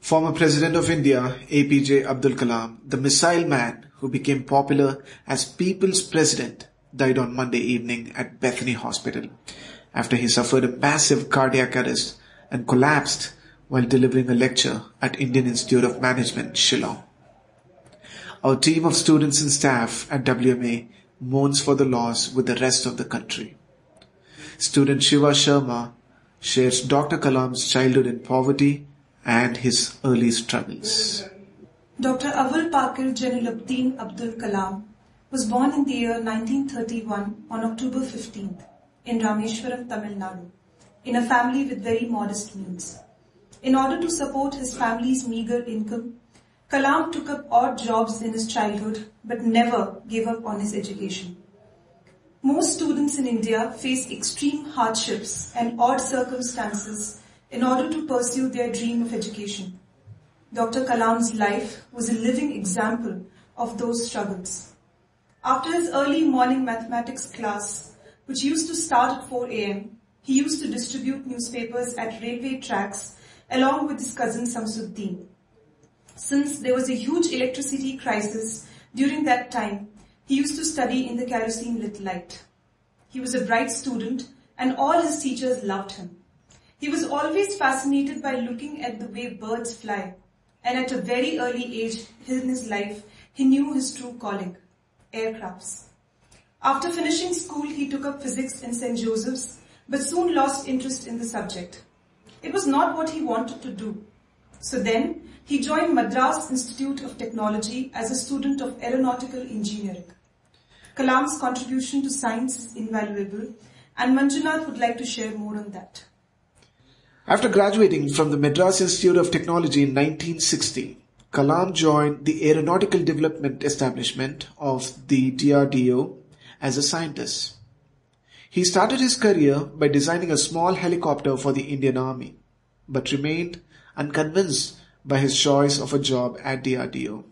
Former President of India, APJ Abdul Kalam, the missile man who became popular as People's President, died on Monday evening at Bethany Hospital after he suffered a massive cardiac arrest and collapsed while delivering a lecture at Indian Institute of Management, Shillong. Our team of students and staff at WMA mourns for the loss with the rest of the country. Student Shiva Sharma shares Dr. Kalam's childhood in poverty and his early struggles. Dr. Avul Pakir Jainuluddin Abdul Kalam was born in the year 1931 on October 15th in Rameshwaram, Tamil Nadu, in a family with very modest means. In order to support his family's meager income, Kalam took up odd jobs in his childhood but never gave up on his education. Most students in India face extreme hardships and odd circumstances in order to pursue their dream of education. Dr. Kalam's life was a living example of those struggles. After his early morning mathematics class, which used to start at 4 a.m., he used to distribute newspapers at railway tracks along with his cousin Samsuddin. Since there was a huge electricity crisis during that time, he used to study in the kerosene lit light. He was a bright student and all his teachers loved him. He was always fascinated by looking at the way birds fly, and at a very early age in his life, he knew his true calling, aircrafts. After finishing school, he took up physics in St. Joseph's, but soon lost interest in the subject. It was not what he wanted to do. So then, he joined Madras Institute of Technology as a student of aeronautical engineering. Kalam's contribution to science is invaluable, and Manjunath would like to share more on that. After graduating from the Madras Institute of Technology in 1960, Kalam joined the Aeronautical Development Establishment of the DRDO as a scientist. He started his career by designing a small helicopter for the Indian Army, but remained unconvinced by his choice of a job at DRDO.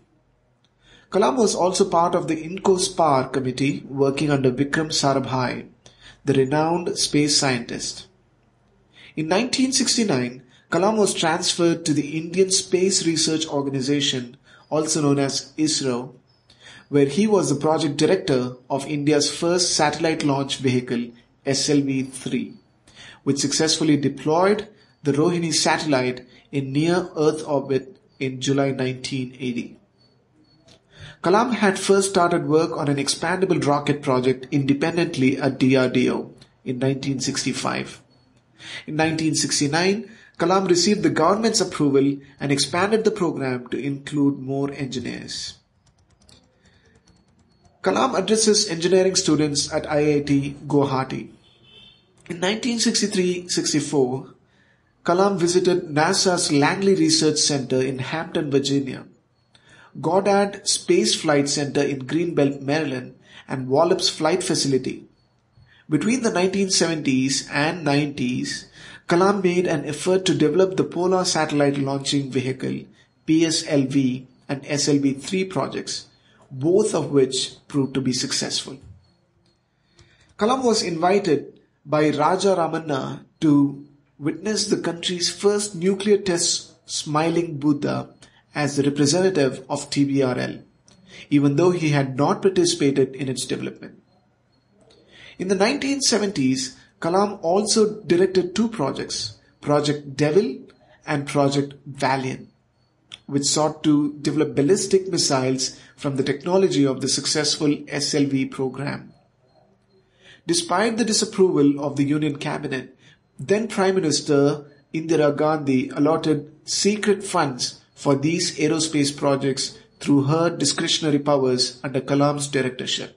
Kalam was also part of the INCO-SPAR committee working under Vikram Sarabhai, the renowned space scientist. In 1969, Kalam was transferred to the Indian Space Research Organisation, also known as ISRO, where he was the project director of India's first satellite launch vehicle, SLV-3, which successfully deployed the Rohini satellite in near-Earth orbit in July 1980. Kalam had first started work on an expandable rocket project independently at DRDO in 1965. In 1969, Kalam received the government's approval and expanded the program to include more engineers. Kalam addresses engineering students at IIT Guwahati. In 1963-64, Kalam visited NASA's Langley Research Center in Hampton, Virginia, Goddard Space Flight Center in Greenbelt, Maryland, and Wallops Flight Facility. Between the 1970s and 90s, Kalam made an effort to develop the Polar Satellite Launching Vehicle, PSLV, and SLV-3 projects, both of which proved to be successful. Kalam was invited by Raja Ramanna to witness the country's first nuclear test Smiling Buddha as the representative of TBRL, even though he had not participated in its development. In the 1970s, Kalam also directed two projects, Project Devil and Project Valiant, which sought to develop ballistic missiles from the technology of the successful SLV program. Despite the disapproval of the Union Cabinet, then Prime Minister Indira Gandhi allotted secret funds for these aerospace projects through her discretionary powers under Kalam's directorship.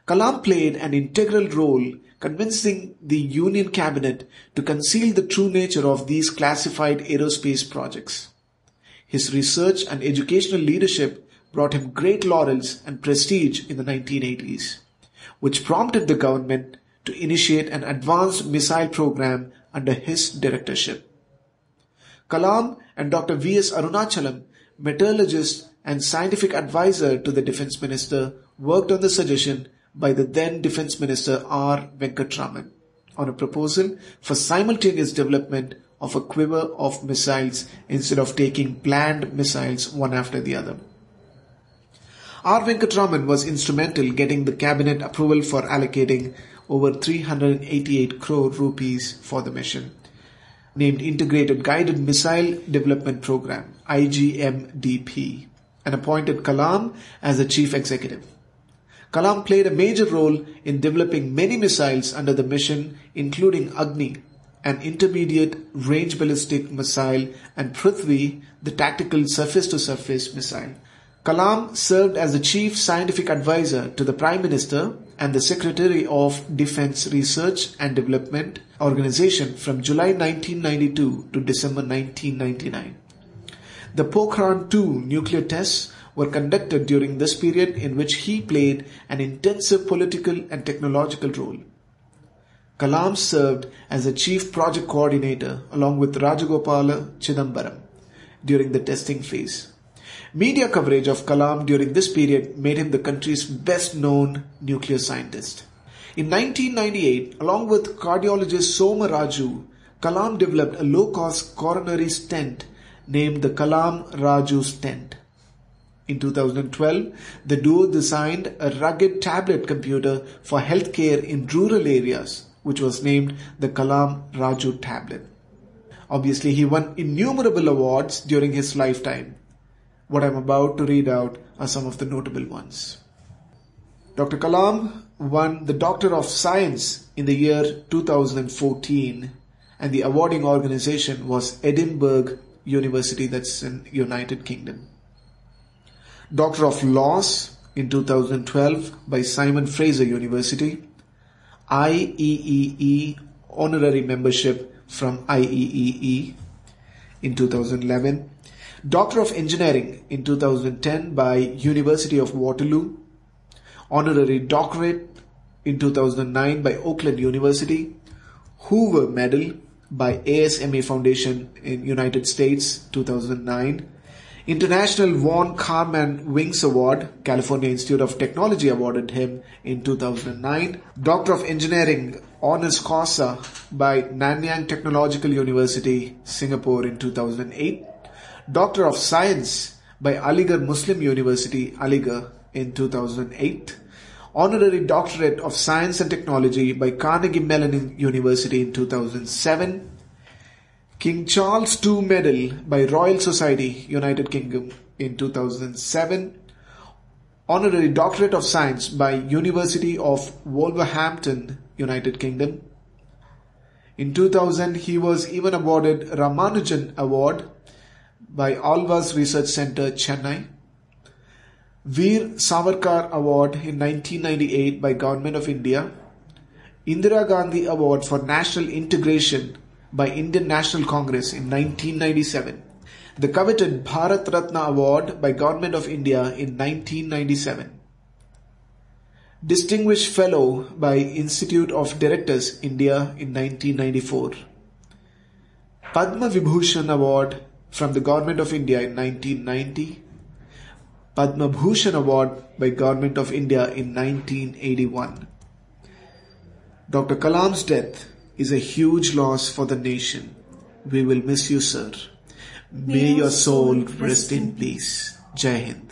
Kalam played an integral role convincing the Union Cabinet to conceal the true nature of these classified aerospace projects. His research and educational leadership brought him great laurels and prestige in the 1980s, which prompted the government to initiate an advanced missile program under his directorship. Kalam and Dr. V.S. Arunachalam, metallurgist and scientific advisor to the Defence Minister, worked on the suggestion by the then Defence Minister R. Venkatraman on a proposal for simultaneous development of a quiver of missiles instead of taking planned missiles one after the other. R. Venkatraman was instrumental getting the cabinet approval for allocating over 388 crore rupees for the mission, named Integrated Guided Missile Development Program, IGMDP, and appointed Kalam as the chief executive. Kalam played a major role in developing many missiles under the mission, including Agni, an intermediate range ballistic missile, and Prithvi, the tactical surface-to-surface missile. Kalam served as the chief scientific advisor to the Prime Minister and the Secretary of Defense Research and Development Organization from July 1992 to December 1999. The Pokhran-2 nuclear tests were conducted during this period, in which he played an intensive political and technological role. Kalam served as the chief project coordinator along with Rajagopala Chidambaram during the testing phase. Media coverage of Kalam during this period made him the country's best-known nuclear scientist. In 1998, along with cardiologist Soma Raju, Kalam developed a low-cost coronary stent named the Kalam Raju stent. In 2012, the duo designed a rugged tablet computer for healthcare in rural areas, which was named the Kalam Raju tablet. Obviously, he won innumerable awards during his lifetime. What I'm about to read out are some of the notable ones. Dr. Kalam won the Doctor of Science in the year 2014, and the awarding organization was Edinburgh University, that's in United Kingdom. Doctor of Laws in 2012 by Simon Fraser University. IEEE honorary membership from IEEE in 2011. Doctor of Engineering in 2010 by University of Waterloo. Honorary doctorate in 2009 by Oakland University. Hoover Medal by ASMA Foundation in United States 2009. International Von Karman Wings Award, California Institute of Technology awarded him in 2009. Doctor of Engineering Honours Causa by Nanyang Technological University, Singapore in 2008. Doctor of Science by Aligarh Muslim University, Aligarh in 2008. Honorary Doctorate of Science and Technology by Carnegie Mellon University in 2007. King Charles II Medal by Royal Society, United Kingdom in 2007. Honorary Doctorate of Science by University of Wolverhampton, United Kingdom. In 2000, he was even awarded Ramanujan Award by Alva's Research Center, Chennai. Veer Savarkar Award in 1998 by Government of India. Indira Gandhi Award for National Integration by Indian National Congress in 1997. The coveted Bharat Ratna Award by Government of India in 1997. Distinguished Fellow by Institute of Directors, India in 1994. Padma Vibhushan Award from the Government of India in 1990. Padma Bhushan Award by Government of India in 1981. Dr. Kalam's death is a huge loss for the nation. We will miss you, sir. May your soul rest in peace. Jai Hind.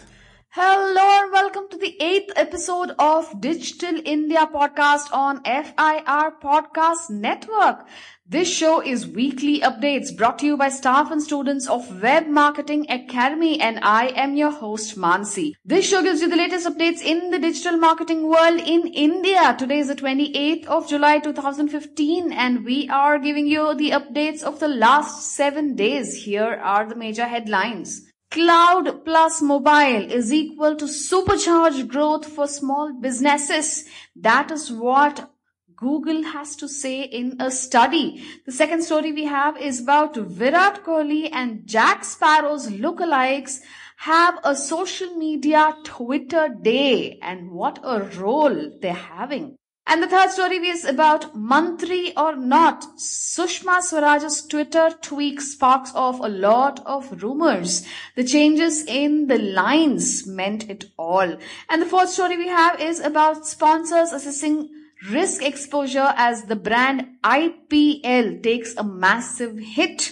Hello and welcome to the 8th episode of Digital India podcast on FIR Podcast Network. This show is weekly updates brought to you by staff and students of Web Marketing Academy, and I am your host Mansi. This show gives you the latest updates in the digital marketing world in India. Today is the 28th of July 2015 and we are giving you the updates of the last 7 days. Here are the major headlines. Cloud plus mobile is equal to supercharged growth for small businesses. That is what Google has to say in a study. The second story we have is about Virat Kohli and Jack Sparrow's lookalikes have a social media Twitter day, and what a role they're having. And the third story is about Mantri or not. Sushma Swaraj's Twitter tweak sparks off a lot of rumors. The changes in the lines meant it all. And the fourth story we have is about sponsors assessing risk exposure as the brand IPL takes a massive hit.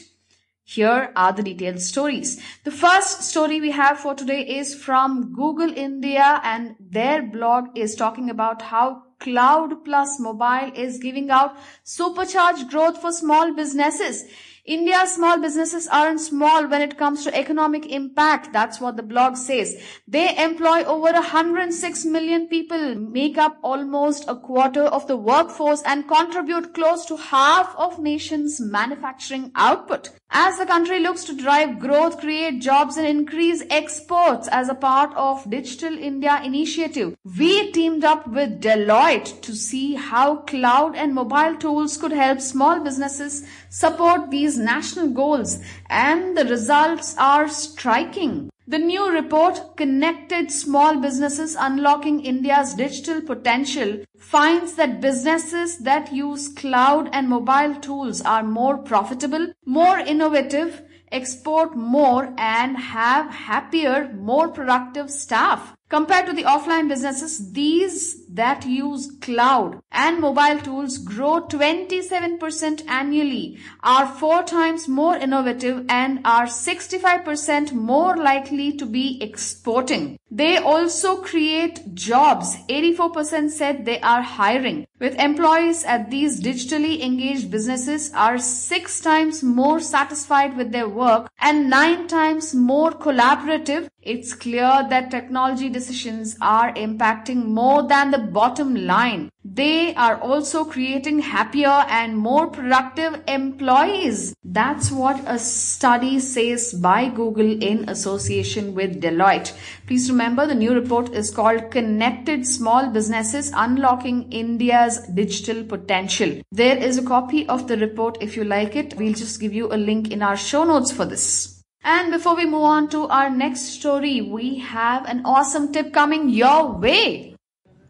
Here are the detailed stories. The first story we have for today is from Google India, and their blog is talking about how Cloud Plus Mobile is giving out supercharged growth for small businesses. India's small businesses aren't small when it comes to economic impact. That's what the blog says. They employ over 106 million people, make up almost a quarter of the workforce, and contribute close to half of nation's manufacturing output. As the country looks to drive growth, create jobs, and increase exports as a part of Digital India initiative, we teamed up with Deloitte to see how cloud and mobile tools could help small businesses support these national goals, and the results are striking. The new report, Connected Small Businesses Unlocking India's Digital Potential, finds that businesses that use cloud and mobile tools are more profitable, more innovative, export more, and have happier, more productive staff. Compared to the offline businesses, these that use cloud and mobile tools grow 27% annually, are 4 times more innovative, and are 65% more likely to be exporting. They also create jobs. 84% said they are hiring. With employees at these digitally engaged businesses are 6 times more satisfied with their work and 9 times more collaborative. It's clear that technology decisions are impacting more than the bottom line. They are also creating happier and more productive employees. That's what a study says by Google in association with Deloitte. Please remember, the new report is called Connected Small Businesses Unlocking India's Digital Potential. There is a copy of the report if you like it. We'll just give you a link in our show notes for this. And before we move on to our next story, we have an awesome tip coming your way.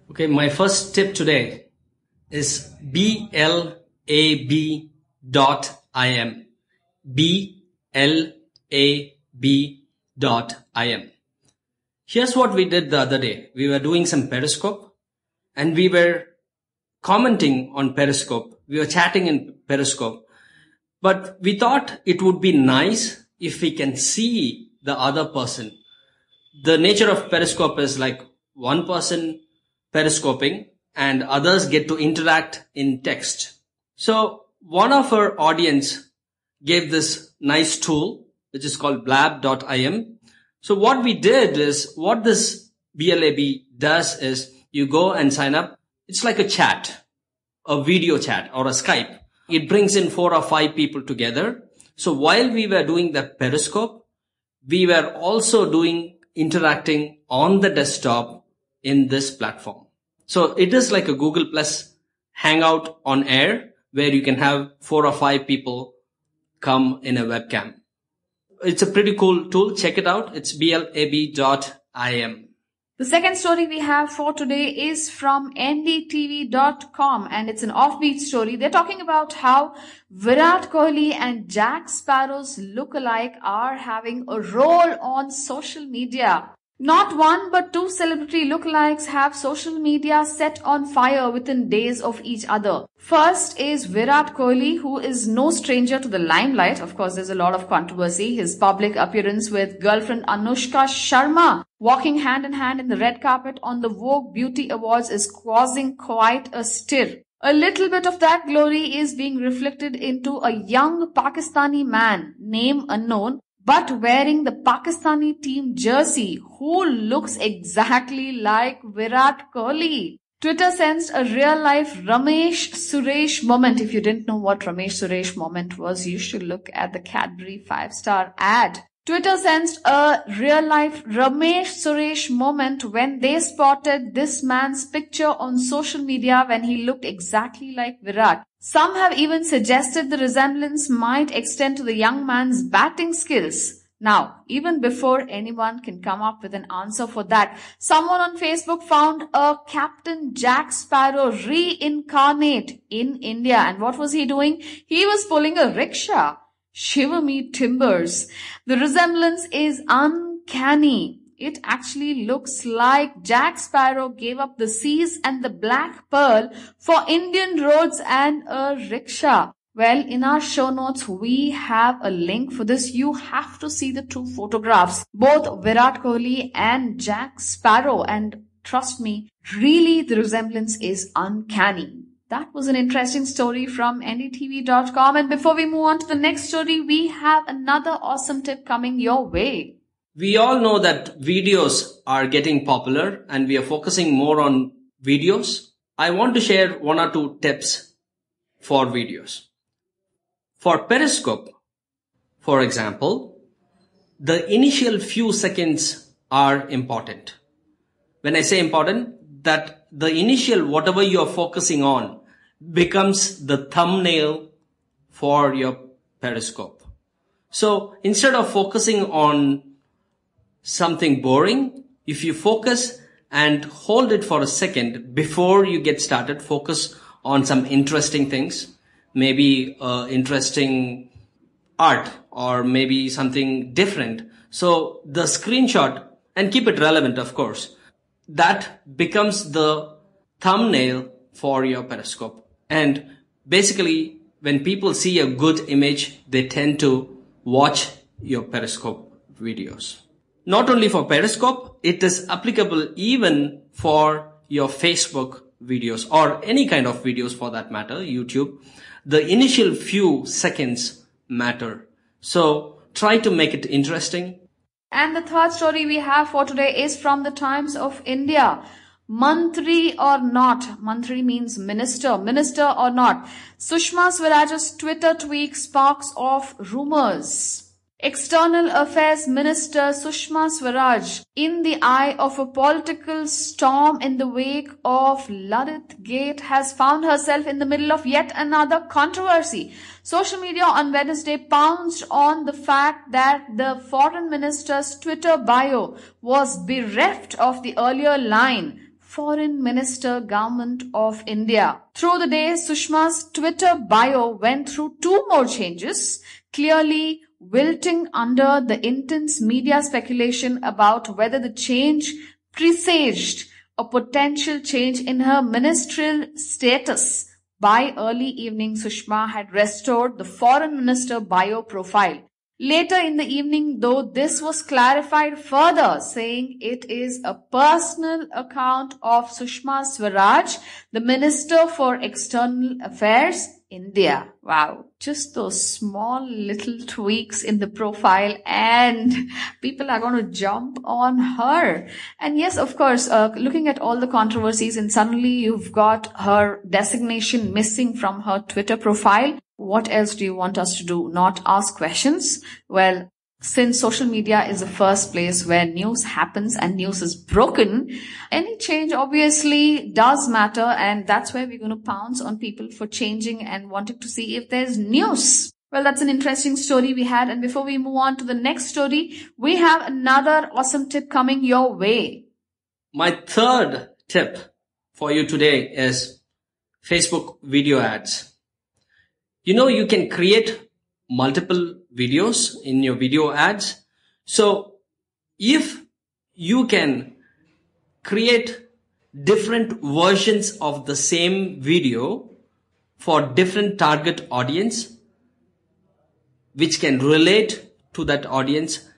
Okay, my first tip today is blab.im. blab.im. Here's what we did the other day. We were doing some Periscope and we were commenting on Periscope. We were chatting in Periscope, but we thought it would be nice if we can see the other person. The nature of Periscope is like one person periscoping and others get to interact in text. So one of our audience gave this nice tool, which is called blab.im. So what we did is, what this BLAB does is, you go and sign up. It's like a chat, a video chat or a Skype. It brings in 4 or 5 people together. So while we were doing the Periscope, we were also interacting on the desktop in this platform. So it is like a Google Plus Hangout on air, where you can have 4 or 5 people come in a webcam. It's a pretty cool tool. Check it out. It's blab.im. The second story we have for today is from ndtv.com, and it's an offbeat story. They're talking about how Virat Kohli and Jack Sparrow's lookalike are having a role on social media. Not one but 2 celebrity lookalikes have social media set on fire within days of each other. First is Virat Kohli, who is no stranger to the limelight. Of course, there's a lot of controversy. His public appearance with girlfriend Anushka Sharma walking hand in hand in the red carpet on the Vogue Beauty Awards is causing quite a stir. A little bit of that glory is being reflected into a young Pakistani man, name unknown, but wearing the Pakistani team jersey, who looks exactly like Virat Kohli. Twitter sensed a real-life Ramesh Suresh moment. If you didn't know what Ramesh Suresh moment was, you should look at the Cadbury 5-star ad. Twitter sensed a real-life Ramesh Suresh moment when they spotted this man's picture on social media when he looked exactly like Virat. Some have even suggested the resemblance might extend to the young man's batting skills. Now, even before anyone can come up with an answer for that, someone on Facebook found a Captain Jack Sparrow reincarnate in India. And what was he doing? He was pulling a rickshaw. Shiver me timbers. The resemblance is uncanny. It actually looks like Jack Sparrow gave up the seas and the black pearl for Indian roads and a rickshaw. Well, in our show notes, we have a link for this. You have to see the two photographs, both Virat Kohli and Jack Sparrow. And trust me, really the resemblance is uncanny. That was an interesting story from ndtv.com. And before we move on to the next story, we have another awesome tip coming your way. We all know that videos are getting popular and we are focusing more on videos. I want to share one or two tips for videos. For Periscope, for example, the initial few seconds are important. When I say important, that the initial whatever you are focusing on becomes the thumbnail for your Periscope. So instead of focusing on something boring, if you focus and hold it for a second before you get started, focus on some interesting things, maybe interesting art or maybe something different. So the screenshot, and keep it relevant, of course, that becomes the thumbnail for your Periscope. And basically, when people see a good image, they tend to watch your Periscope videos. Not only for Periscope, it is applicable even for your Facebook videos or any kind of videos for that matter, YouTube. The initial few seconds matter. So try to make it interesting. And the third story we have for today is from the Times of India. Mantri or not? Mantri means minister. Minister or not? Sushma Swaraj's Twitter tweet sparks off rumors. External Affairs Minister Sushma Swaraj, in the eye of a political storm in the wake of Ladith Gate, has found herself in the middle of yet another controversy. Social media on Wednesday pounced on the fact that the foreign minister's Twitter bio was bereft of the earlier line, Foreign Minister, Government of India. Through the day, Sushma's Twitter bio went through two more changes, clearly wilting under the intense media speculation about whether the change presaged a potential change in her ministerial status. By early evening, Sushma had restored the foreign minister bio profile. Later in the evening, though, this was clarified further, saying it is a personal account of Sushma Swaraj, the Minister for External Affairs, India. Wow. Just those small little tweaks in the profile and people are going to jump on her. And yes, of course, looking at all the controversies and suddenly you've got her designation missing from her Twitter profile. What else do you want us to do? Not ask questions? Well, since social media is the first place where news happens and news is broken, any change obviously does matter, and that's where we're going to pounce on people for changing and wanting to see if there's news. Well, that's an interesting story we had, and before we move on to the next story, we have another awesome tip coming your way. My third tip for you today is Facebook video ads. You know, you can create multiple videos in your video ads. So if you can create different versions of the same video for different target audience, which can relate to that audience,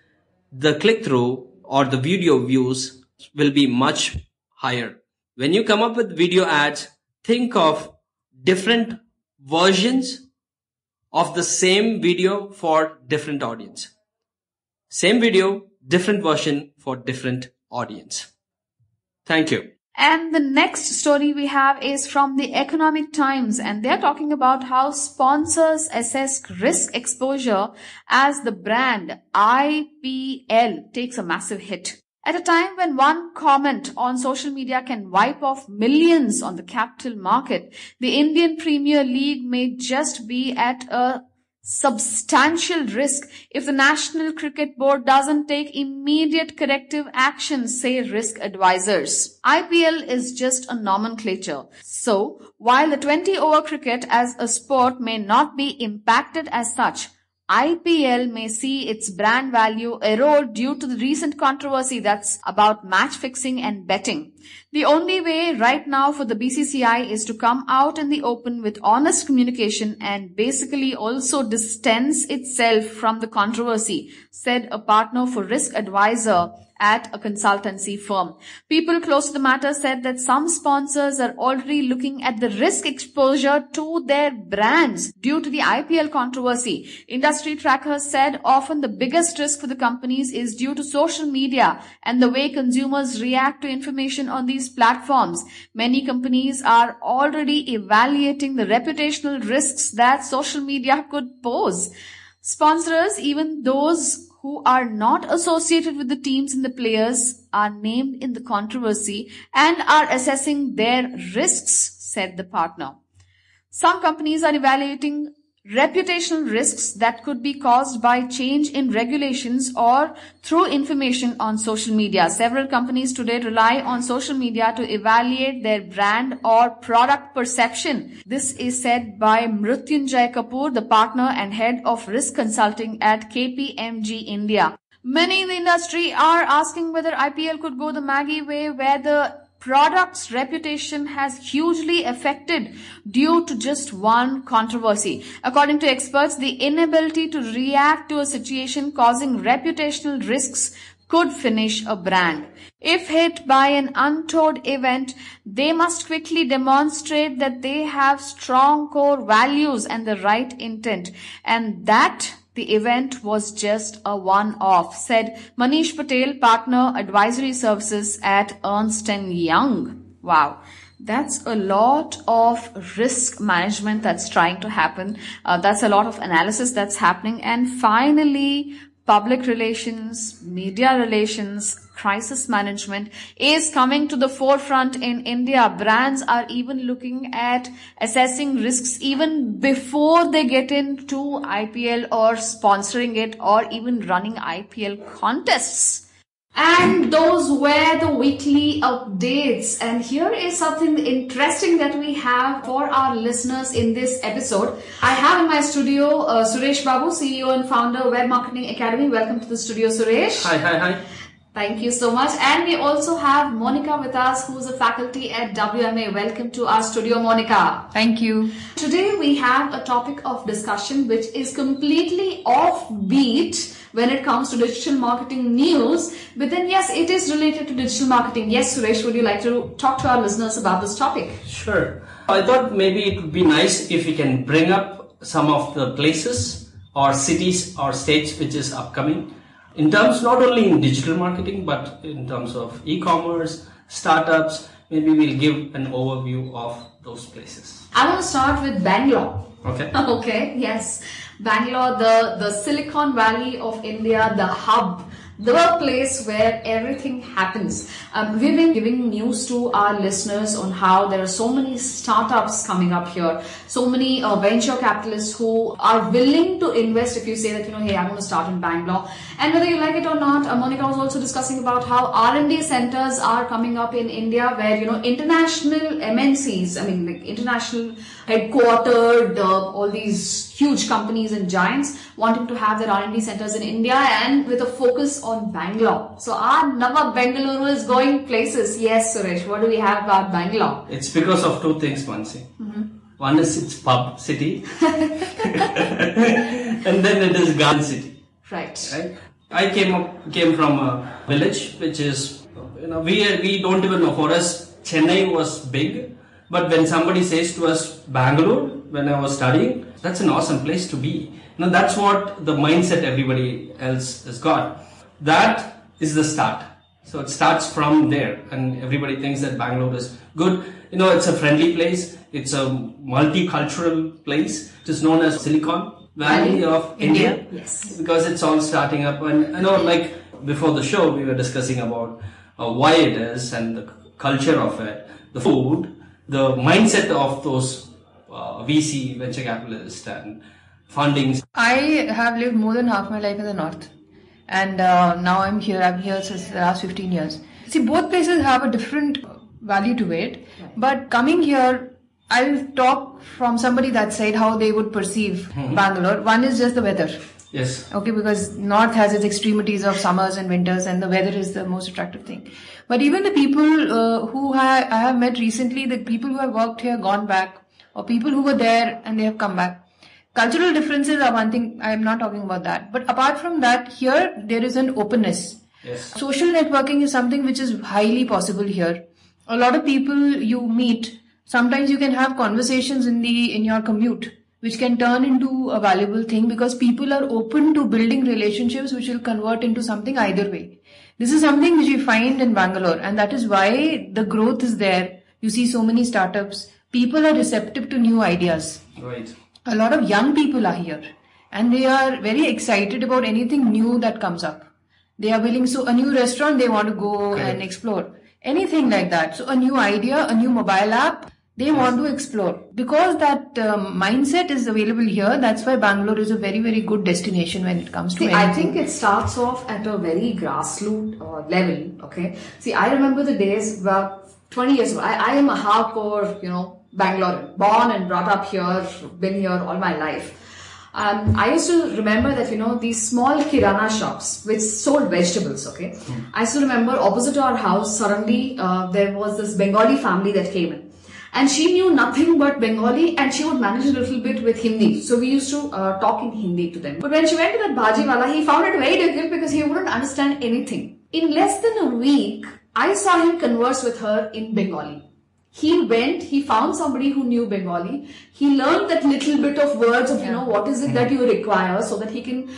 the click-through or the video views will be much higher. When you come up with video ads, think of different versions of the same video for different audience. Same video, different version for different audience. Thank you. And the next story we have is from the Economic Times, and they're talking about how sponsors assess risk exposure as the brand IPL takes a massive hit. At a time when one comment on social media can wipe off millions on the capital market, the Indian Premier League may just be at a substantial risk if the National Cricket Board doesn't take immediate corrective action, say risk advisors. IPL is just a nomenclature. So, while the 20-over cricket as a sport may not be impacted as such, IPL may see its brand value erode due to the recent controversy that's about match fixing and betting. The only way right now for the BCCI is to come out in the open with honest communication and basically also distance itself from the controversy, said a partner for risk advisor at a consultancy firm. People close to the matter said that some sponsors are already looking at the risk exposure to their brands due to the IPL controversy. Industry trackers said often the biggest risk for the companies is due to social media and the way consumers react to information on these platforms. Many companies are already evaluating the reputational risks that social media could pose. Sponsors, even those who are not associated with the teams and the players, are named in the controversy and are assessing their risks, said the partner. Some companies are evaluating reputational risks that could be caused by change in regulations or through information on social media. Several companies today rely on social media to evaluate their brand or product perception. This is said by Mrutyunjay Kapoor, the partner and head of risk consulting at KPMG India. Many in the industry are asking whether IPL could go the Maggie way, where the product's reputation has hugely affected due to just one controversy. According to experts, the inability to react to a situation causing reputational risks could finish a brand. If hit by an untoward event, they must quickly demonstrate that they have strong core values and the right intent, and that the event was just a one-off, said Manish Patel, partner advisory services at Ernst & Young. Wow. That's a lot of risk management that's trying to happen. That's a lot of analysis that's happening. And finally, public relations, media relations, crisis management is coming to the forefront in India. Brands are even looking at assessing risks even before they get into IPL or sponsoring it or even running IPL contests. And those were the weekly updates. And here is something interesting that we have for our listeners in this episode. I have in my studio Suresh Babu, CEO and founder, Web Marketing Academy. Welcome to the studio, Suresh. Hi. Thank you so much. And we also have Monica with us, who's a faculty at WMA. Welcome to our studio, Monica. Thank you. Today we have a topic of discussion which is completely offbeat when it comes to digital marketing news. But then, yes, it is related to digital marketing. Yes, Suresh, would you like to talk to our listeners about this topic? Sure. I thought maybe it would be nice if we can bring up some of the places or cities or states which is upcoming. In terms not only in digital marketing, but in terms of e-commerce, startups, maybe we'll give an overview of those places. I want to start with Bangalore. Okay. Okay, yes. Bangalore, the Silicon Valley of India, the hub, the place where everything happens. We've been giving news to our listeners on how there are so many startups coming up here, so many venture capitalists who are willing to invest if you say that, hey, I'm going to start in Bangalore. And whether you like it or not, Monica was also discussing about how R&D centers are coming up in India where, international MNCs, international headquartered, all these huge companies and giants wanting to have their R&D centers in India and with a focus on Bangalore. So our Nava Bengaluru is going places. Yes, Suresh, what do we have about Bangalore? It's because of two things, Mansi. One is it's pub city and then it is garden city. Right. I came from a village which is, we don't even know. For us, Chennai was big, but when somebody says to us Bangalore, when I was studying, that's an awesome place to be. That's what the mindset everybody else has got. That is the start. So it starts from there, and everybody thinks that Bangalore is good. It's a friendly place. It's a multicultural place. It is known as Silicon Valley of India. Yes. Because it's all starting up. And like before the show, we were discussing about why it is and the culture of it, the food, the mindset of those VC, venture capitalists and fundings. I have lived more than half my life in the north. And now I'm here since the last 15 years. See, both places have a different value to it. But coming here, I'll talk from somebody that said how they would perceive Bangalore. One is just the weather. Yes. Okay, because North has its extremities of summers and winters, and the weather is the most attractive thing. But even the people who I have met recently, the people who have worked here, gone back, or people who were there and they have come back. Cultural differences are one thing, I am not talking about that. But apart from that, here there is an openness. Yes. Social networking is something which is highly possible here. A lot of people you meet, sometimes you can have conversations in your commute, which can turn into a valuable thing because people are open to building relationships which will convert into something either way. This is something which we find in Bangalore, and that is why the growth is there. You see so many startups. People are receptive to new ideas. Right. A lot of young people are here, and they are very excited about anything new that comes up. They are willing, so a new restaurant they want to go and explore. Anything like that. So a new idea, a new mobile app, they want to explore. Because that mindset is available here, that's why Bangalore is a very, very good destination when it comes to anything. I think it starts off at a very grassroots level, okay? See, I remember the days about 20 years ago. I am a hardcore, Bangalorean, born and brought up here, been here all my life. I used to remember that, these small kirana shops which sold vegetables, okay? I used to remember opposite our house, suddenly there was this Bengali family that came in. And she knew nothing but Bengali and she would manage a little bit with Hindi. So we used to talk in Hindi to them. But when she went to that Bhajiwala, he found it very difficult because he wouldn't understand anything. In less than a week, I saw him converse with her in Bengali. He found somebody who knew Bengali. He learned that little bit of words of, what is it that you require so that he can,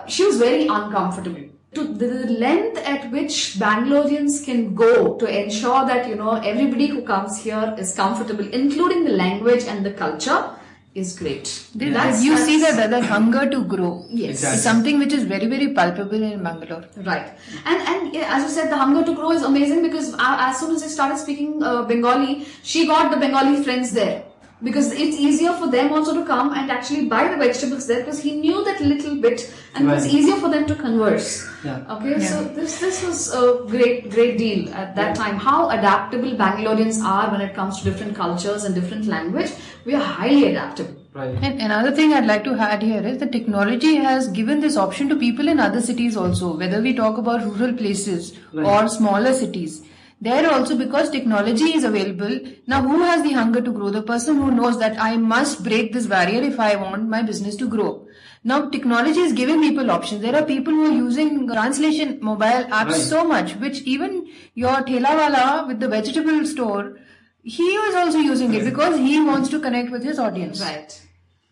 she was very uncomfortable. To the length at which Bangaloreans can go to ensure that, everybody who comes here is comfortable, including the language and the culture, is great. You see that hunger to grow. Yes. Exactly. It's something which is very, very palpable in Bangalore. Right. And as you said, the hunger to grow is amazing because as soon as I started speaking Bengali, she got the Bengali friends there. Because it's easier for them also to come and actually buy the vegetables there because he knew that little bit and it was easier for them to converse. Yeah. Okay, so this was a great deal at that time. How adaptable Bangaloreans are when it comes to different cultures and different language. We are highly adaptable. Right. And another thing I'd like to add here is that technology has given this option to people in other cities also, whether we talk about rural places or smaller cities. There also, because technology is available, now who has the hunger to grow? The person who knows that I must break this barrier if I want my business to grow. Now technology is giving people options. There are people who are using translation mobile apps so much, which even your thelawala with the vegetable store, he is also using it because he wants to connect with his audience. Right.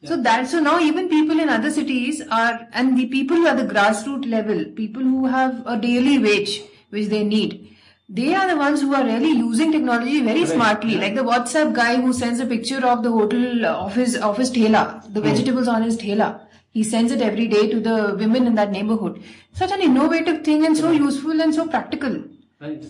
So now even people in other cities and the people who are the grassroots level, people who have a daily wage which they need, they are the ones who are really using technology very smartly. Like the WhatsApp guy who sends a picture of the hotel of his thela, the vegetables on his thela. He sends it every day to the women in that neighborhood. Such an innovative thing and so useful and so practical. Right.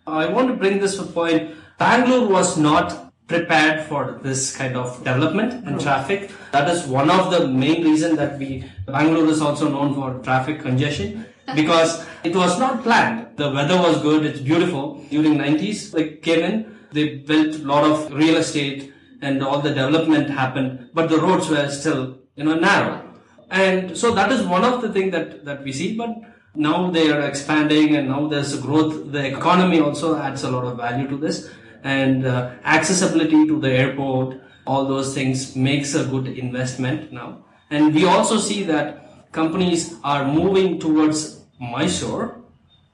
I want to bring this to a point. Bangalore was not prepared for this kind of development and traffic. That is one of the main reasons that Bangalore is also known for traffic congestion. Because it was not planned. The weather was good, it's beautiful. During 90s, they came in, they built a lot of real estate and all the development happened, but the roads were still, narrow. And so that is one of the things that we see, but now they are expanding and now there's a growth. The economy also adds a lot of value to this, and accessibility to the airport, all those things makes a good investment now. And we also see that companies are moving towards Mysore,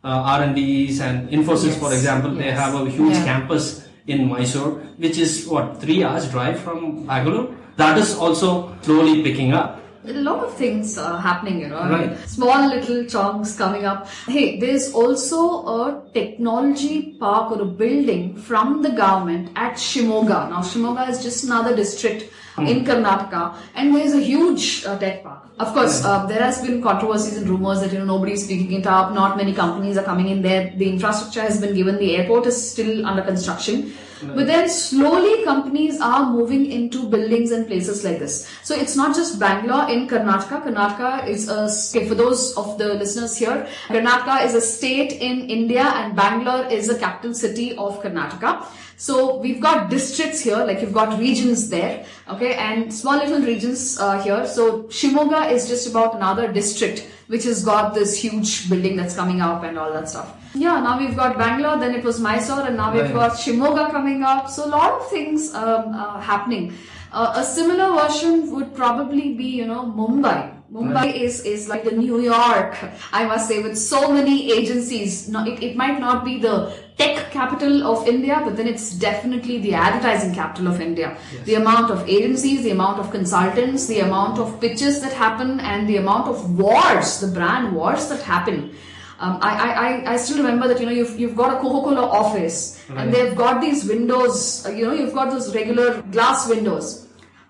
R&Ds and Infosys, for example, they have a huge campus in Mysore, which is 3 hours drive from Bangalore. That is also slowly picking up. A lot of things happening, Right. Small little chunks coming up. Hey, there's also a technology park or a building from the government at Shimoga. Now, Shimoga is just another district in Karnataka, and there's a huge tech park. Of course, there has been controversies and rumors that nobody's picking it up. Not many companies are coming in there. The infrastructure has been given. The airport is still under construction. But then slowly companies are moving into buildings and places like this. So it's not just Bangalore in Karnataka. Karnataka is for those of the listeners here, Karnataka is a state in India and Bangalore is the capital city of Karnataka. So we've got districts here, like you've got regions there. Okay, Okay, and small little regions here. So Shimoga is just about another district which has got this huge building that's coming up and all that stuff. Yeah, now we've got Bangalore, then it was Mysore, and now we've got Shimoga coming up. So a lot of things happening. A similar version would probably be, Mumbai. Mumbai is like the New York, I must say, with so many agencies. No, it might not be the tech capital of India, but then it's definitely the advertising capital of India. Yes. The amount of agencies, the amount of consultants, the amount of pitches that happen, and the amount of wars, the brand wars that happen. I still remember that, you've got a Coca-Cola office, and they've got these windows, you've got those regular glass windows.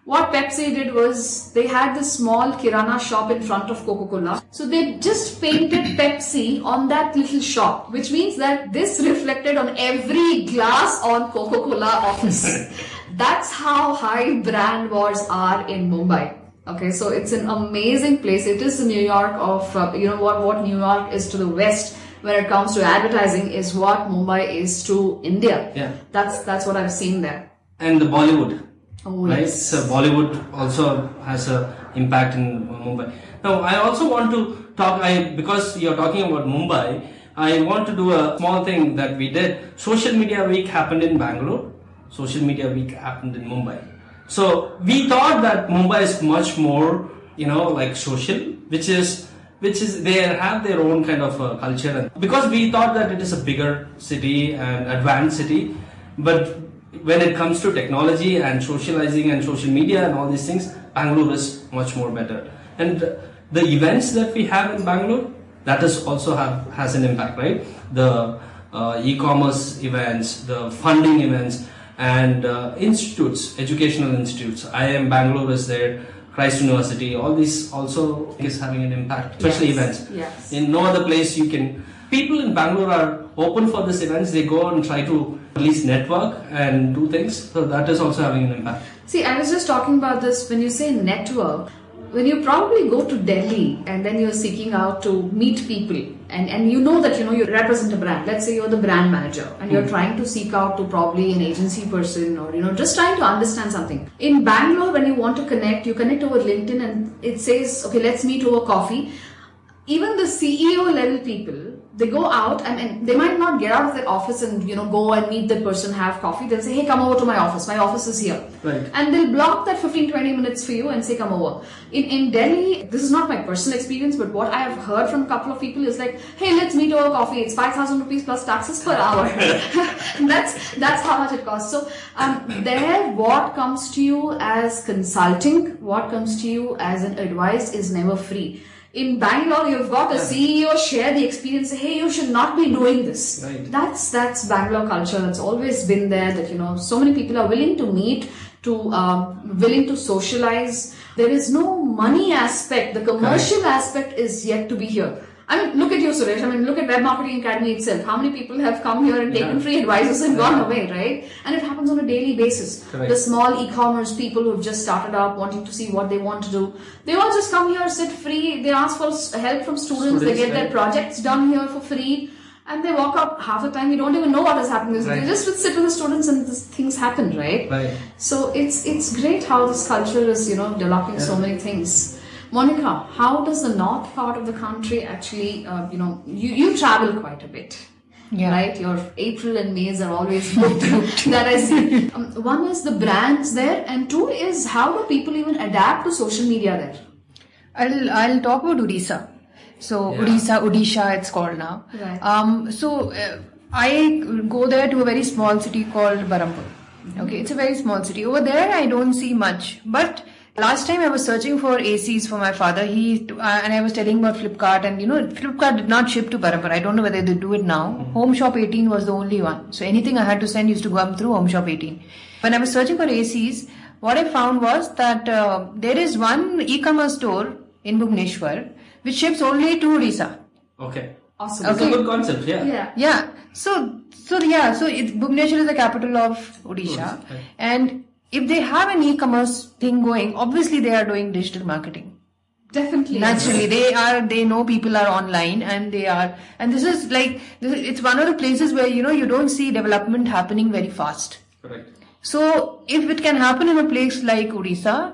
What Pepsi did was they had this small Kirana shop in front of Coca-Cola. So they just painted Pepsi on that little shop, which means that this reflected on every glass on Coca-Cola office. That's how high brand wars are in Mumbai. Okay, so it's an amazing place. It is the New York of, what New York is to the West when it comes to advertising is what Mumbai is to India. Yeah. That's what I've seen there. And the Bollywood. Oh, right? yes. So Bollywood also has an impact in Mumbai. Now, I also want to talk, because you're talking about Mumbai, I want to do a small thing that we did. Social Media Week happened in Bangalore. Social Media Week happened in Mumbai. So we thought that Mumbai is much more, like social, which is they have their own kind of culture. And because we thought that it is a bigger city and advanced city, but when it comes to technology and socializing and social media and all these things, Bangalore is much more better. And the events that we have in Bangalore, that is also has an impact, right? The e-commerce events, the funding events, and institutes, educational institutes. IIM Bangalore is there, Christ University, all these also is having an impact, especially events. Yes. In no other place people in Bangalore are open for these events. They go and try to at least network and do things. So that is also having an impact. See, I was just talking about this when you say network. When you probably go to Delhi and then you're seeking out to meet people and you know that you represent a brand. Let's say you're the brand manager and you're trying to seek out to probably an agency person or just trying to understand something. In Bangalore, when you want to connect, you connect over LinkedIn and it says, okay, let's meet over coffee. Even the CEO level people, they go out and they might not get out of their office and go and meet the person, have coffee. They'll say, hey, come over to my office. My office is here. Right. And they'll block that 15-20 minutes for you and say, come over. In Delhi, this is not my personal experience, but what I have heard from a couple of people is like, hey, let's meet over coffee. It's 5,000 rupees plus taxes per hour. That's how much it costs. So there, what comes to you as consulting, what comes to you as an advice is never free. In Bangalore, you've got a CEO share the experience, say, hey, you should not be doing this. Right. That's Bangalore culture. That's always been there that, so many people are willing to meet, willing to socialize. There is no money aspect. The commercial aspect is yet to be here. I mean, look at you, Suresh. I mean, look at Web Marketing Academy itself. How many people have come here and taken free advices and gone away, right? And it happens on a daily basis. Correct. The small e-commerce people who have just started up, wanting to see what they want to do, they all just come here, sit free. They ask for help from students. They get their projects done here for free. And they walk out half the time. You don't even know what is happening. Right. They just sit with the students and things happen, right? Right. So it's great how this culture is, developing so many things. Monica, how does the north part of the country actually, you travel quite a bit, right? Your April and Mays are always booked that I see. One is the brands there, and two is how do people even adapt to social media there? I'll talk about Odisha. So Odisha, it's called now. Right. I go there to a very small city called Barampur. Okay, it's a very small city. Over there, I don't see much, but last time I was searching for ACs for my father, and I was telling about Flipkart, and Flipkart did not ship to Barampur. I don't know whether they do it now. Home Shop 18 was the only one. So anything I had to send used to go up through Home Shop 18. When I was searching for ACs, what I found was that there is one e-commerce store in Bhubaneswar which ships only to Odisha. Okay. Awesome. It's a good concept, Yeah. So Bhubaneswar is the capital of Odisha. Right. And if they have an e-commerce thing going, obviously they are doing digital marketing. Definitely. Naturally, they know people are online and this is it's one of the places where, you don't see development happening very fast. Correct. So if it can happen in a place like Odisha,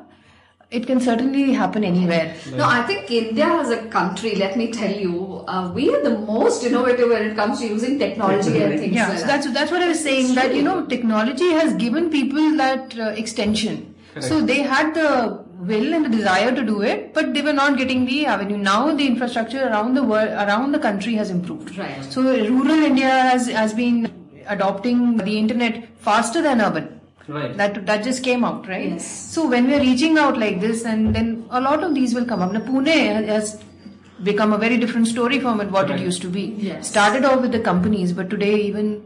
it can certainly happen anywhere. No, I think India as a country, let me tell you, we are the most innovative when it comes to using technology and things Yeah, like so that. that's what I was saying, that, technology has given people that extension. Correct. So they had the will and the desire to do it, but they were not getting the avenue. Now the infrastructure around the world, around the country has improved. Right. So rural India has been adopting the internet faster than urban. Right. That just came out, right? Yes. So when we are reaching out like this, and then a lot of these will come up. Now Pune has become a very different story from what it used to be. Yes. Started off with the companies, but today even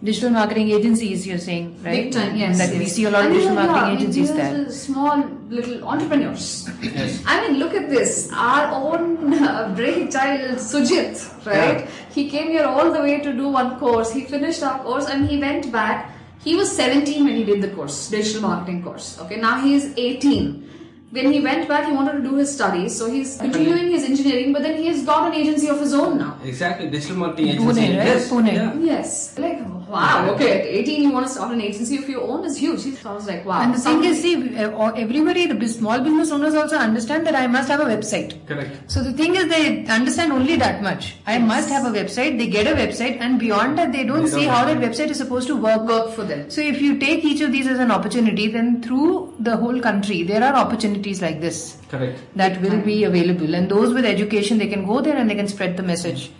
digital marketing agencies, you're saying, right? Big time, yes. That we see a lot of digital marketing agencies there. Small little entrepreneurs. Yes. I mean, look at this. Our own brainchild Sujit, right? Yeah. He came here all the way to do one course. He finished our course and he went back. He was 17 when he did the course, digital marketing course. Okay, now he is 18. When he went back, he wanted to do his studies. So he's continuing his engineering, but then he has got an agency of his own now. Exactly, digital marketing Pune, agency. right? Yes. Pune. Yeah. Yes. Like, wow, okay, at 18 you want to start an agency of your own is huge. So I was like, wow. And the thing is, see, everybody, the small business owners also understand that I must have a website. Correct. So the thing is, they understand only that much. I must have a website. They get a website, and beyond that, they don't see how that website is supposed to work for them. So if you take each of these as an opportunity, then through the whole country, there are opportunities like this Correct. that will be available. And those with education, they can go there and they can spread the message.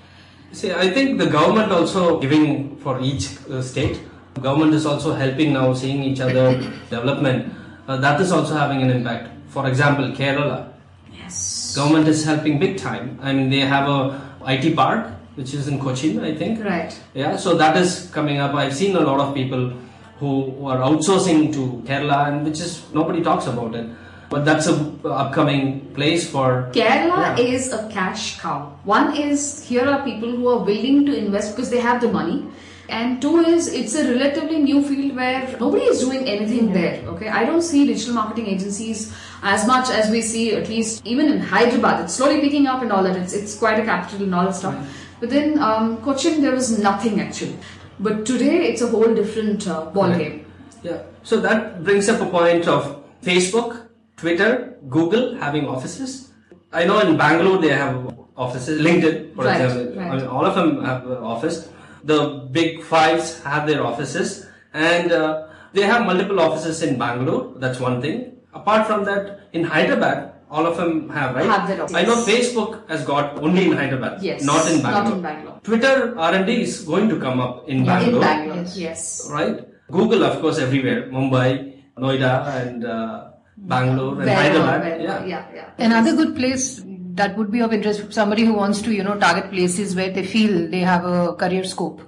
See, I think the government also giving for each state. Government is also helping now, seeing each other development. That is also having an impact. For example, Kerala. Yes. Government is helping big time. I mean, they have a IT park which is in Cochin, I think. Right. Yeah, so that is coming up. I've seen a lot of people who are outsourcing to Kerala, and which is nobody talks about it. But that's a upcoming place for Kerala is a cash cow. One is, here are people who are willing to invest because they have the money. And two is, it's a relatively new field where nobody is doing anything there. Okay, I don't see digital marketing agencies as much as we see, at least even in Hyderabad. It's slowly picking up and all that. It's quite a capital and all that stuff. But then Cochin, there was nothing actually. But today, it's a whole different ball game. Yeah. So that brings up a point of Facebook, Twitter, Google having offices. I know in Bangalore they have offices. LinkedIn, for example. Right. I mean, all of them have an office. The big fives have their offices, and they have multiple offices in Bangalore. That's one thing. Apart from that, in Hyderabad, all of them have, right? Have their offices. I know Facebook has got only in Hyderabad, Yes. not in Bangalore. Not in Bangalore. Twitter R&D is going to come up in Bangalore. In Bangalore, yes. Right? Google, of course, everywhere. Mumbai, Noida, and Bangalore, and Hyderabad. Yeah. Another good place that would be of interest for somebody who wants to, target places where they feel they have a career scope.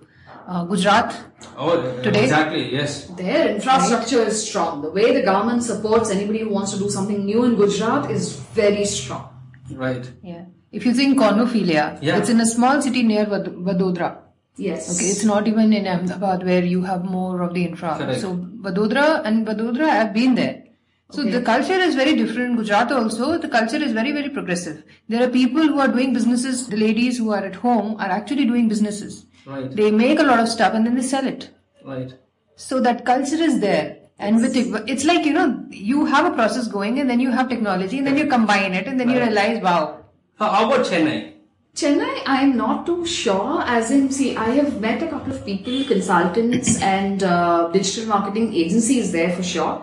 Gujarat. Oh, Today? exactly, yes. Their infrastructure is strong. The way the government supports anybody who wants to do something new in Gujarat is very strong. Right. Yeah. If you think cornophilia, it's in a small city near Vadodara. Yes. Okay, it's not even in Ahmedabad where you have more of the infra. Correct. So Vadodara, I've been there. So the culture is very different. Gujarat also, the culture is very, very progressive. There are people who are doing businesses. The ladies who are at home are actually doing businesses. Right. They make a lot of stuff and then they sell it. Right. So that culture is there. And with it, it's like, you have a process going and then you have technology and then you combine it and then you realize, wow. How about Chennai? Chennai, I'm not too sure. As in, see, I have met a couple of people, consultants and digital marketing agencies there for sure.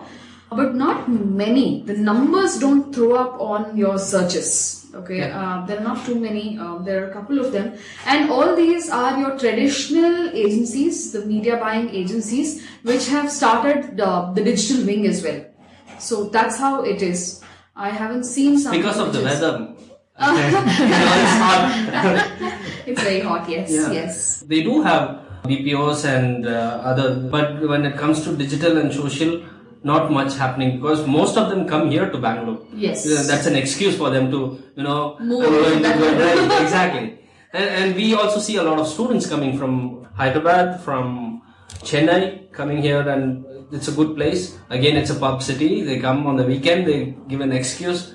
But not many. The numbers don't throw up on your searches. Okay, there are not too many. There are a couple of them, and all these are your traditional agencies, the media buying agencies, which have started the digital wing as well. So that's how it is. I haven't seen something Because of the weather. It's hot. It's very hot. Yes, yes. They do have BPOs and other, but when it comes to digital and social, not much happening because most of them come here to Bangalore. Yes. That's an excuse for them to, Move right, exactly. And we also see a lot of students coming from Hyderabad, from Chennai, coming here, and it's a good place. Again, it's a pub city. They come on the weekend, they give an excuse.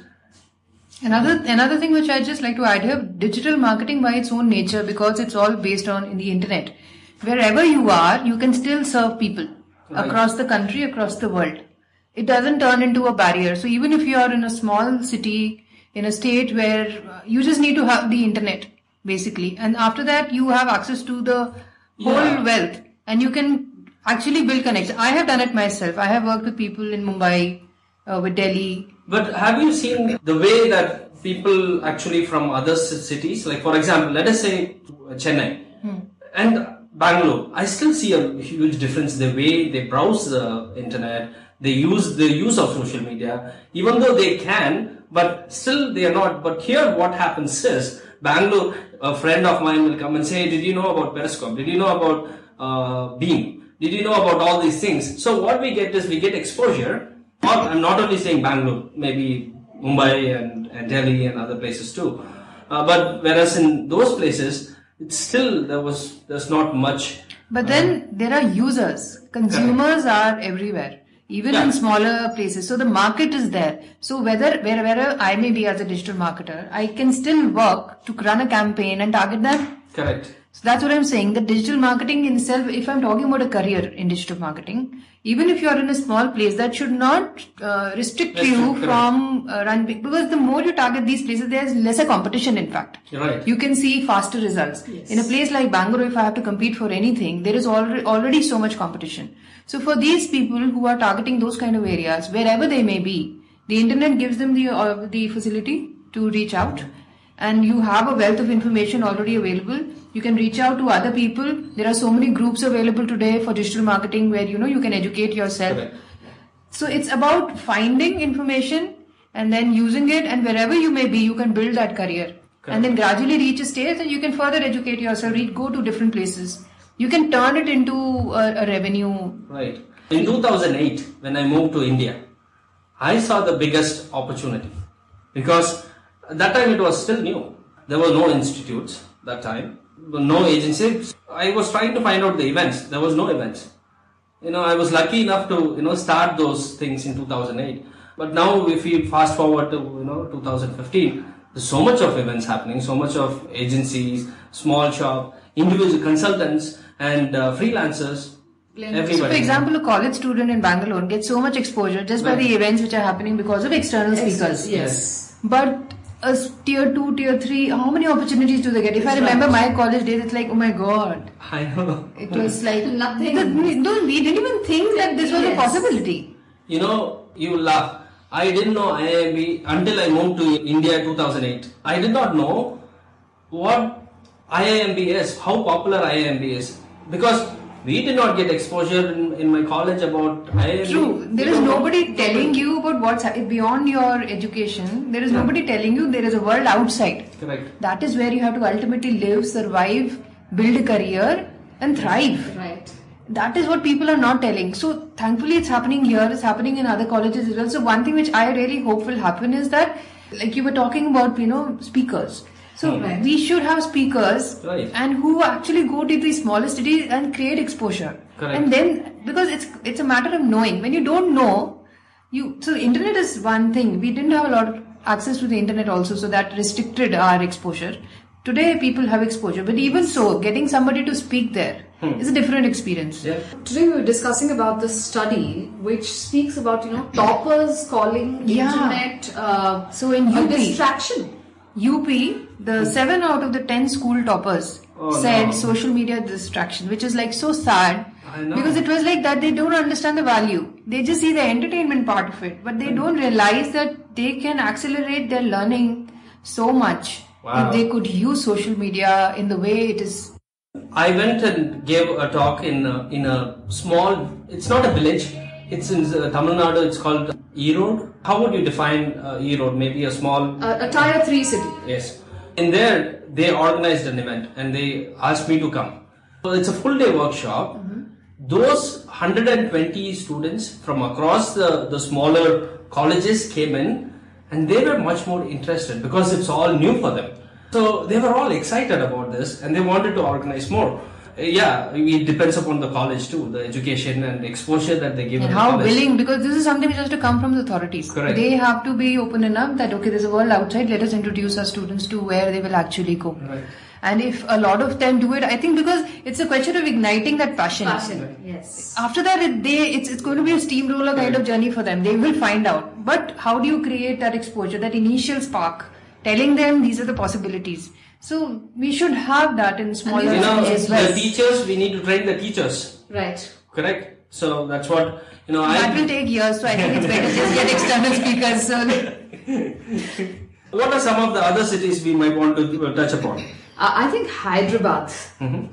Another thing which I just like to add here, digital marketing by its own nature, because it's all based on in the internet. Wherever you are, you can still serve people. across the country, across the world. It doesn't turn into a barrier. So even if you are in a small city, in a state where you just need to have the internet, basically, and after that you have access to the whole wealth, and you can actually build connections. I have done it myself. I have worked with people in Mumbai, with Delhi. But have you seen the way that people actually from other cities, like for example, let us say Chennai and Bangalore, I still see a huge difference the way they browse the internet, they use the use of social media, even though they can, but still they are not. But here what happens is, Bangalore, a friend of mine will come and say, did you know about Periscope? Did you know about Beam? Did you know about all these things? So what we get is, we get exposure. I'm not only saying Bangalore, maybe Mumbai and Delhi and other places too. But whereas in those places, it's still, there's not much. But then there are users. Consumers are everywhere, even in smaller places. So the market is there. So wherever I may be as a digital marketer, I can still work to run a campaign and target them. Correct. So that's what I'm saying. The digital marketing in itself, if I'm talking about a career in digital marketing, even if you're in a small place, that should not restrict you from run big. Because the more you target these places, there's lesser competition, in fact. Right. You can see faster results. Yes. In a place like Bangalore, if I have to compete for anything, there is already so much competition. So for these people who are targeting those kind of areas, wherever they may be, the internet gives them the facility to reach out. And you have a wealth of information already available. You can reach out to other people. There are so many groups available today for digital marketing where you can educate yourself. Correct. So it's about finding information and then using it, and wherever you may be, you can build that career. Correct. And then gradually reach a stage and you can further educate yourself, go to different places. You can turn it into a revenue. Right. In 2008, when I moved to India, I saw the biggest opportunity, because at that time it was still new. There were no institutes that time, no agencies. I was trying to find out the events. There was no events. I was lucky enough to start those things in 2008. But now if we fast forward to 2015, there's so much of events happening, so much of agencies, small shop, individual consultants and freelancers. Everybody. So for example, a college student in Bangalore gets so much exposure just by the events which are happening because of external speakers. Yes. But a tier 2, tier 3, how many opportunities do they get? If I remember my college days, it's like, oh my god. I know. It was like Nothing. We didn't even think that this was a possibility. You laugh. I didn't know IIMB until I moved to India in 2008. I did not know what IIMB is, how popular IIMB is, because we did not get exposure in my college about IIMB. True. There is nobody telling you about what's beyond your education. There is nobody telling you there is a world outside. Correct. That is where you have to ultimately live, survive, build a career and thrive. Right. That is what people are not telling. So thankfully it's happening here, it's happening in other colleges as well. So one thing which I really hope will happen is that, like you were talking about, speakers. So we should have speakers and who actually go to the smaller cities and create exposure. Correct. And then, because it's a matter of knowing. When you don't know, so the internet is one thing. We didn't have a lot of access to the internet also, so that restricted our exposure. Today people have exposure, but even so, getting somebody to speak there is a different experience. Yeah. Today we were discussing about this study which speaks about toppers calling internet So in a UP, distraction. the 7 out of the 10 school toppers said social media distraction, which is like so sad. I know. Because it was like that they don't understand the value. They just see the entertainment part of it, but they don't realize that they can accelerate their learning so much if they could use social media in the way it is. I went and gave a talk in a small, it's not a village, it's in Tamil Nadu, it's called E-Road. How would you define E-Road? Maybe a small... A tier 3 city. Yes. In there, they organized an event and they asked me to come. So it's a full day workshop. Those 120 students from across the smaller colleges came in and they were much more interested because it's all new for them. So they were all excited about this and they wanted to organize more. It depends upon the college too, the education and exposure that they give. And how willing, because this is something which has to come from the authorities. Correct. They have to be open enough that, okay, there's a world outside, let us introduce our students to where they will actually go. Right. And if a lot of them do it, I think because it's a question of igniting that passion. Yes. After that, it's going to be a steamroller kind of journey for them. They will find out. But how do you create that exposure, that initial spark, telling them these are the possibilities? So we should have that in smaller cities as well. The teachers, we need to train the teachers. Right. Correct. So that's what, That will take years, so I think it's better just get external speakers. So. What are some of the other cities we might want to touch upon? I think Hyderabad,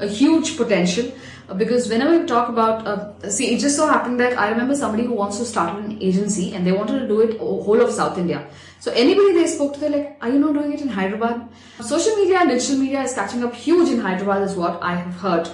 a huge potential. Because whenever we talk about, it just so happened that I remember somebody who wants to start an agency and they wanted to do it whole of South India. So anybody they spoke to, they're like, are you not doing it in Hyderabad? Social media and digital media is catching up huge in Hyderabad is what I have heard.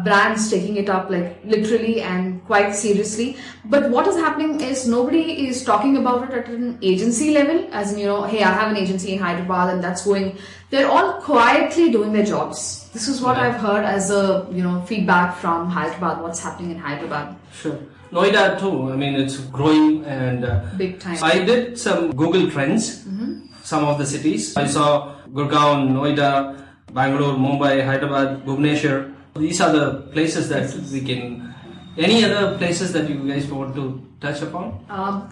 Brands taking it up like literally and quite seriously. But what is happening is nobody is talking about it at an agency level, as in, hey, I have an agency in Hyderabad and that's going. They're all quietly doing their jobs. This is what I've heard as a feedback from Hyderabad. What's happening in Hyderabad? Sure. Noida too. I mean, it's growing and big time. I did some Google Trends, some of the cities. I saw Gurgaon, Noida, Bangalore, Mumbai, Hyderabad, Bhubaneswar. These are the places that we can. Any other places that you guys want to touch upon?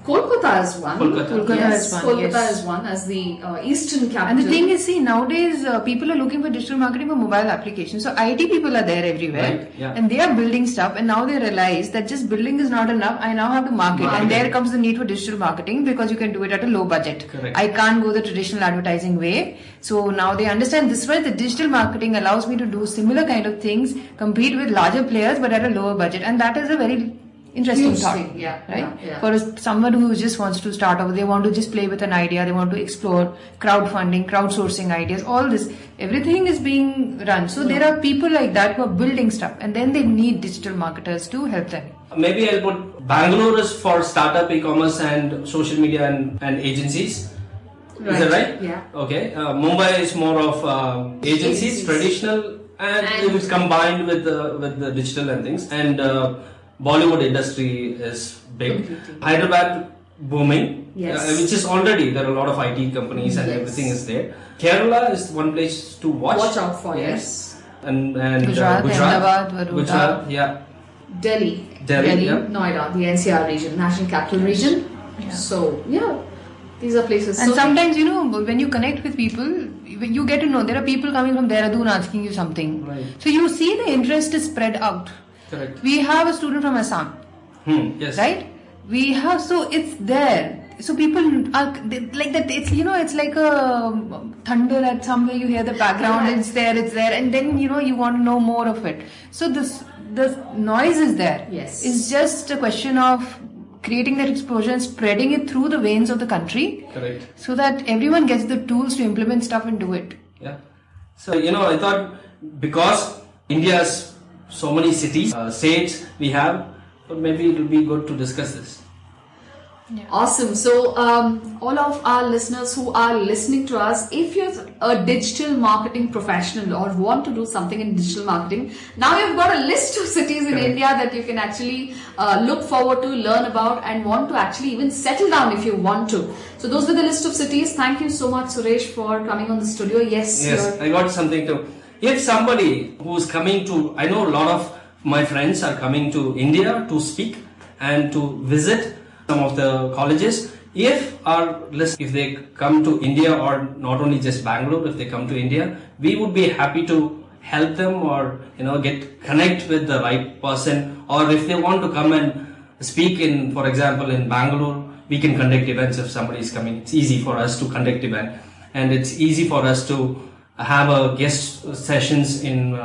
Kolkata is one. Kolkata is one as the eastern capital. And the thing is, nowadays people are looking for digital marketing for mobile applications. So IT people are there everywhere, right, yeah. And they are building stuff. And now they realize that just building is not enough. I now have to market, and there comes the need for digital marketing because you can do it at a low budget. Correct. I can't go the traditional advertising way. So now they understand this way. The digital marketing allows me to do similar kind of things, compete with larger players, but at a lower budget, and that is a very interesting Huge thought, thing, right? Yeah. For someone who just wants to start off, they want to just play with an idea, they want to explore crowdfunding, crowdsourcing ideas, all this, everything is being run. So there are people like that who are building stuff, and then they need digital marketers to help them. Maybe I'll put Bangalore is for startup e-commerce and social media and agencies. Right. Is that right? Yeah. Okay. Mumbai is more of agencies, traditional, and it is combined with the digital and things. And Bollywood industry is big. Hyderabad booming, which is already there are a lot of IT companies and everything is there. Kerala is one place to watch out for. Yes. And Gujarat, Ahmedabad, Gujarat, yeah. Delhi, yeah. Noida, the NCR region, National Capital Region. Yeah. So these are places. And sometimes when you connect with people, you get to know there are people coming from Dehradun asking you something. Right. So you see the interest is spread out. Correct. We have a student from Assam. Yes. Right? We have, so it's there. So people are like that. It's it's like a thunder at somewhere. You hear the background. It's there, and then you want to know more of it. So the noise is there. Yes. It's just a question of creating that exposure and spreading it through the veins of the country. Correct. So that everyone gets the tools to implement stuff and do it. Yeah. So I thought because India's so many cities, states we have, but maybe it will be good to discuss this. Yeah. Awesome. So all of our listeners who are listening to us, if you're a digital marketing professional or want to do something in digital marketing, now you've got a list of cities in India that you can actually look forward to, learn about, and want to actually even settle down if you want to. So those were the list of cities. Thank you so much, Suresh, for coming on the studio. Yes, I got something to. If somebody who's coming to, I know a lot of my friends are coming to India to speak and to visit some of the colleges. If they come to India, or not only just Bangalore, if they come to India, we would be happy to help them or connect with the right person. Or if they want to come and speak in, for example, in Bangalore, we can conduct events if somebody is coming. It's easy for us to conduct event, and it's easy for us to have a guest sessions in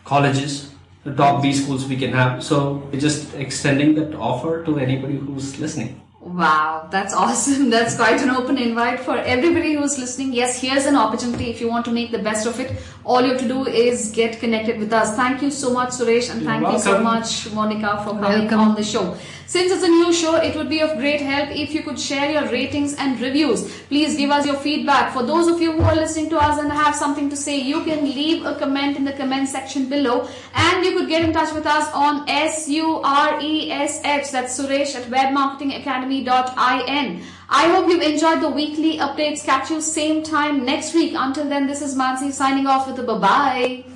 colleges, the top B schools we can have. So we're just extending that offer to anybody who's listening. Wow, that's awesome. That's quite an open invite for everybody who's listening. Yes, here's an opportunity. If you want to make the best of it, all you have to do is get connected with us. Thank you so much, Suresh, and thank you so much, Monica, for coming on the show. Since it's a new show, it would be of great help if you could share your ratings and reviews. Please give us your feedback. For those of you who are listening to us and have something to say, you can leave a comment in the comment section below, and you could get in touch with us on SURESH, that's Suresh at Web Marketing Academy academy.in. I hope you've enjoyed the weekly updates. Catch you same time next week. Until then, this is Mansi signing off with a bye-bye.